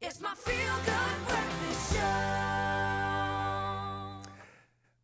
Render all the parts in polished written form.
It's my feel-good breakfast show.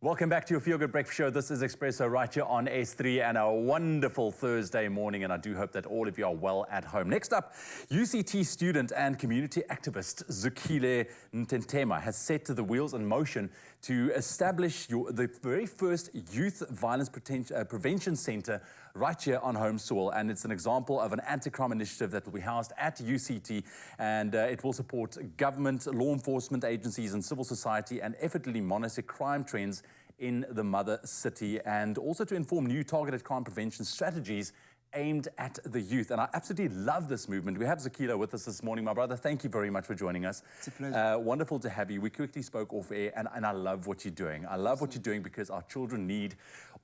Welcome back to your Feel Good Breakfast Show. This is Expresso right here on S3 and a wonderful Thursday morning, and I do hope that all of you are well at home. Next up, UCT student and community activist Zukile Ntentema has set the wheels in motion to establish the very first youth violence prevention centre right here on home soil, and it's an example of an anti-crime initiative that will be housed at UCT, and it will support government, law enforcement agencies and civil society and effortlessly monitor crime trends in the mother city, and also to inform new targeted crime prevention strategies aimed at the youth. And I absolutely love this movement. We have Zukile with us this morning. My brother, thank you very much for joining us. It's a pleasure. Wonderful to have you. We quickly spoke off air, and I love what you're doing. I love what you're doing because our children need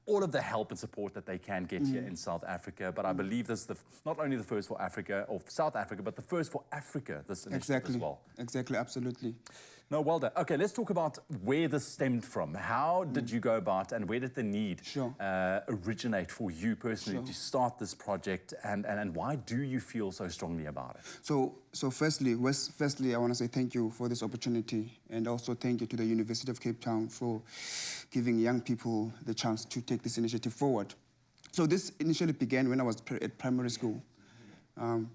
all of the help and support that they can get here in South Africa. But I believe this is not only the first for Africa or South Africa, but the first for Africa, this initiative as well. Exactly, absolutely. No, well done. Okay, let's talk about where this stemmed from. How did you go about, and where did the need originate for you personally to start this project, and why do you feel so strongly about it? So firstly, I want to say thank you for this opportunity, and also thank you to the University of Cape Town for giving young people the chance to take this initiative forward. So this initially began when I was at primary school, and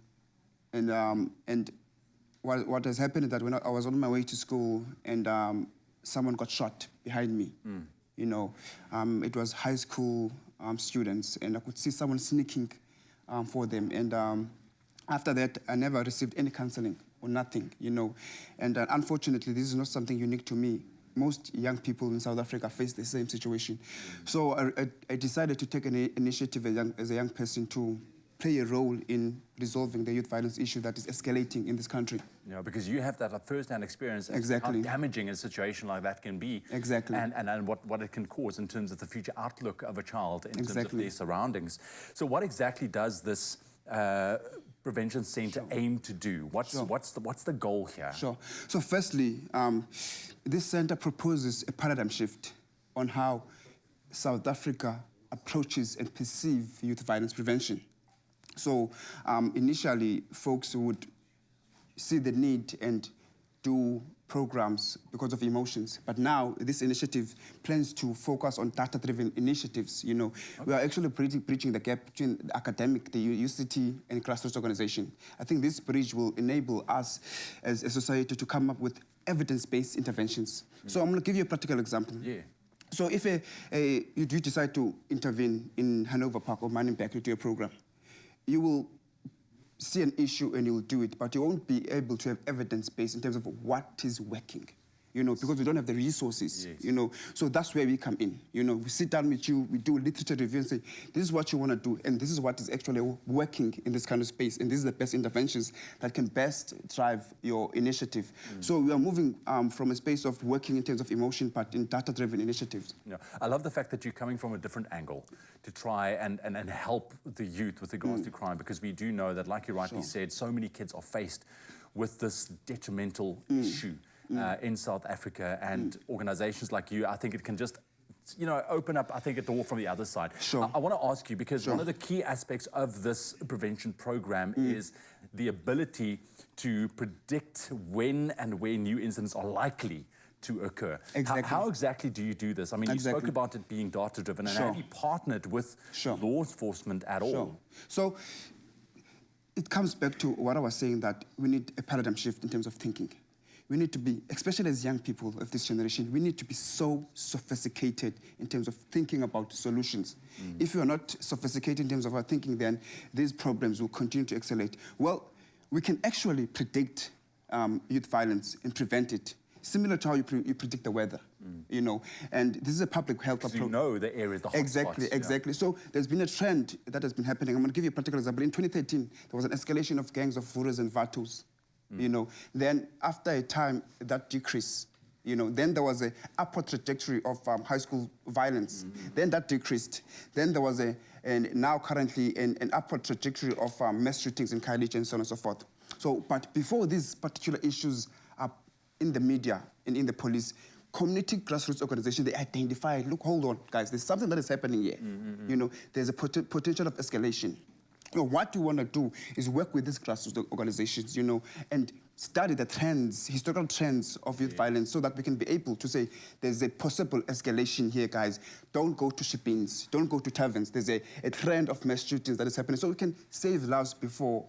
what has happened is that when I was on my way to school, and someone got shot behind me. You know, it was high school students, and I could see someone sneaking for them. And after that, I never received any counseling or nothing, you know. And unfortunately, this is not something unique to me. Most young people in South Africa face the same situation. So I decided to take an initiative as a young person to play a role in resolving the youth violence issue that is escalating in this country. Yeah, because you have that first-hand experience of how damaging a situation like that can be. Exactly. And what it can cause in terms of the future outlook of a child, in terms of their surroundings. So what exactly does this prevention centre aim to do? What's the goal here? Sure. So firstly, this centre proposes a paradigm shift on how South Africa approaches and perceives youth violence prevention. So initially, folks would see the need and do programs because of emotions. But now this initiative plans to focus on data-driven initiatives. You know, we are actually bridging the gap between the academic, the UCT, and grassroots organization. I think this bridge will enable us as a society to come up with evidence-based interventions. So I'm going to give you a practical example. Yeah. So if you do decide to intervene in Hanover Park or Manenberg to do a program, you will see an issue and you'll do it, but you won't be able to have evidence base in terms of what is working, you know, because we don't have the resources, you know. So that's where we come in. You know, we sit down with you, we do a literature review and say, this is what you want to do, and this is what is actually working in this kind of space, and this is the best interventions that can best drive your initiative. So we are moving from a space of working in terms of emotion, but in data-driven initiatives. Yeah. I love the fact that you're coming from a different angle to try and help the youth with regards to crime, because we do know that, like you rightly said, so many kids are faced with this detrimental issue in South Africa, and organizations like you, I think it can just, you know, open up, I think, a door from the other side. I want to ask you, because one of the key aspects of this prevention program is the ability to predict when and where new incidents are likely to occur. How exactly do you do this? I mean, you spoke about it being data-driven, and have you partnered with law enforcement at all? So it comes back to what I was saying, that we need a paradigm shift in terms of thinking. We need to be, especially as young people of this generation, we need to be so sophisticated in terms of thinking about solutions. If we are not sophisticated in terms of our thinking, then these problems will continue to escalate. Well, we can actually predict youth violence and prevent it, similar to how you predict the weather, you know. And this is a public health approach. You know the areas, the hotspots. Exactly. So there's been a trend that has been happening. I'm going to give you a practical example. In 2013, there was an escalation of gangs of Vuras and Vatus. You know, then after a time that decreased, you know, then there was an upward trajectory of high school violence. Then that decreased. Then there was now currently an upward trajectory of mass shootings in Khayelitsha and so on and so forth. So, but before these particular issues are in the media and in the police, community grassroots organizations, they identify, look, hold on, guys, there's something that is happening here. You know, there's a potential of escalation. You know, what you want to do is work with these grassroots organizations, you know, and study the trends, historical trends of youth violence, so that we can be able to say there's a possible escalation here, guys. Don't go to ship-ins, don't go to taverns. There's a trend of mass shootings that is happening, so we can save lives before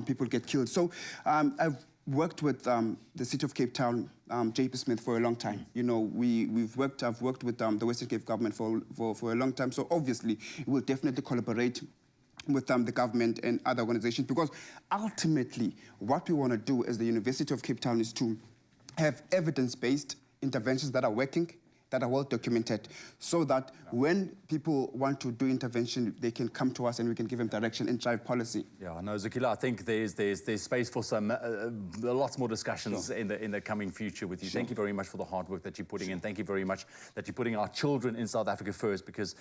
people get killed. So I've worked with the City of Cape Town, JP Smith, for a long time. You know, I've worked with the Western Cape government for a long time, so obviously we'll definitely collaborate with the government and other organizations, because ultimately what we want to do as the University of Cape Town is to have evidence-based interventions that are working, that are well documented, so that when people want to do intervention, they can come to us and we can give them direction and drive policy. Yeah, no, Zukile, I think there's space for some lots more discussions in the coming future with you. Thank you very much for the hard work that you're putting in. Thank you very much that you're putting our children in South Africa first, because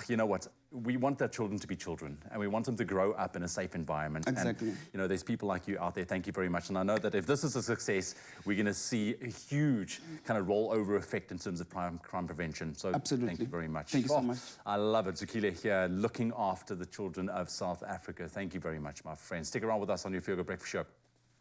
you know what, we want our children to be children, and we want them to grow up in a safe environment. Exactly. And, you know, there's people like you out there. Thank you very much. And I know that if this is a success, we're going to see a huge kind of rollover effect in terms of crime prevention. So absolutely. Thank you very much. Thank you so much. I love it. Zukile here, looking after the children of South Africa. Thank you very much, my friend. Stick around with us on your Feel Good Breakfast Show.